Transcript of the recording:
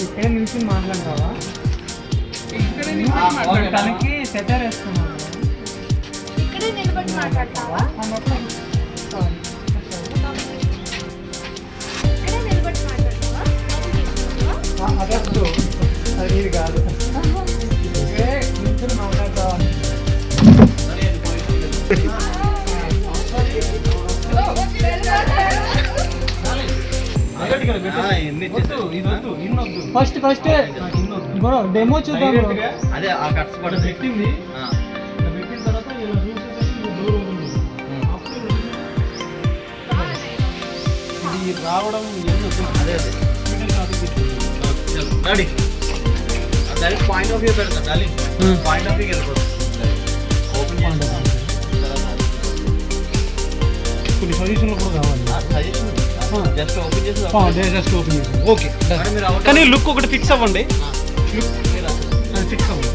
ఇక్కడే నుంచి మాట్లాడతావా? తనకి సెటర్ వేస్తున్నాను. ఇక్కడే నిలబడి మాట్లాడతావా? ఇక్కడే నిలబడి మాట్లాడతావా? అదొద్దు, అది ఇది కాదు. ఇక్కడే నుంచి మాట్లాడతావా? ఫస్ట్ బ్రో డెమో చూద్దాం. అదే ఆ కట్స్ కూడా పెట్టింది, పెట్టిన తర్వాత ఇలా చూసేసరికి దూరం ఉంది. ఇది రావడం అదే daddy direct point of view పెడతా డాడీ. పాయింట్ ఆఫ్ వ్యూకి వెళ్ళిపోతుంది. ఓపెన్ కొన్ని సజెషన్లు కూడా కావాలి. జస్ట్ ఓపెన్ చేసి జస్ట్ ఓపెన్ చేసి ఓకే. మీరు కానీ లుక్ ఒకటి ఫిక్స్ అవ్వండి. లుక్ ఫిక్స్ అవ్వండి.